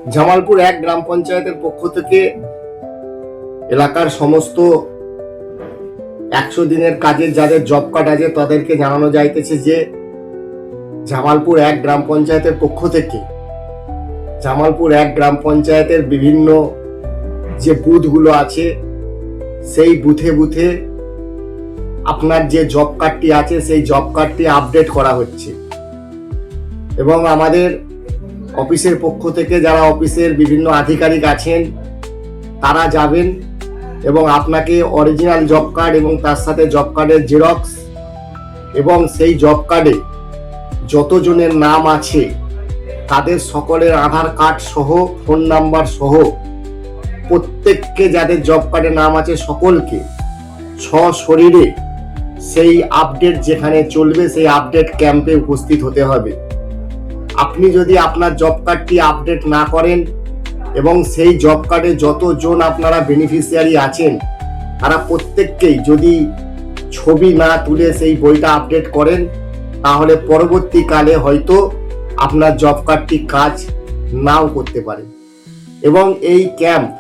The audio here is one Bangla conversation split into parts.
জামালপুর এক গ্রাম পঞ্চায়েতের পক্ষ থেকে এলাকার সমস্ত 100 দিনের কাজের যাদের জব কার্ড আছে তাদেরকে জানানো যাইতেছে যে জামালপুর এক গ্রাম পঞ্চায়েতের পক্ষ থেকে জামালপুর এক গ্রাম পঞ্চায়েতের বিভিন্ন যে বুথগুলো আছে সেই বুথে বুথে আপনার যে জব কার্ডটি আছে সেই জব কার্ডটি আপডেট করা হচ্ছে এবং আমাদের অফিসের পক্ষ থেকে যারা অফিসের বিভিন্ন আধিকারিক আছেন তারা যাবেন এবং আপনাকে অরিজিনাল জব কার্ড এবং তার সাথে জব কার্ডের জেরক্স এবং সেই জব কার্ডে যতজনের নাম আছে তাদের সকলের আধার কার্ড সহ ফোন নাম্বার সহ প্রত্যেককে যাদের জব কার্ডে নাম আছে সকলকে সশরীরে সেই আপডেট যেখানে চলবে সেই আপডেট ক্যাম্পে উপস্থিত হতে হবে। আপনি যদি আপনার জব কার্ডটি আপডেট না করেন এবং সেই জব কার্ডে যতজন আপনারা বেনিফিশিয়ারি আছেন তারা প্রত্যেককেই যদি ছবি না তুলে সেই বইটা আপডেট করেন তাহলে পরবর্তীকালে হয়তো আপনার জব কার্ডটি কাজ নাও করতে পারে। এবং এই ক্যাম্প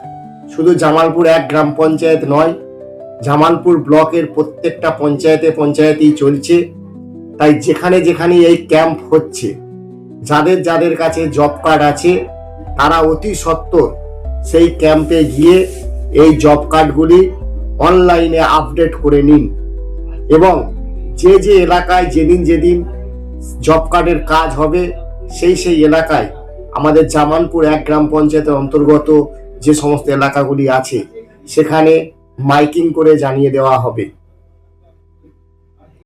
শুধু জামালপুর এক গ্রাম পঞ্চায়েত নয়, জামালপুর ব্লকের প্রত্যেকটা পঞ্চায়েতেই চলছে। তাই যেখানে যেখানে এই ক্যাম্প হচ্ছে যাদের যাদের কাছে জব কার্ড আছে তারা অতি সত্বর সেই ক্যাম্পে গিয়ে এই জব কার্ডগুলি অনলাইনে আপডেট করে নিন এবং যে যে এলাকায় যেদিন যেদিন জব কার্ডের কাজ হবে সেই এলাকায় আমাদের জামালপুর এক গ্রাম পঞ্চায়েতের অন্তর্গত যে সমস্ত এলাকাগুলি আছে সেখানে মাইকিং করে জানিয়ে দেওয়া হবে।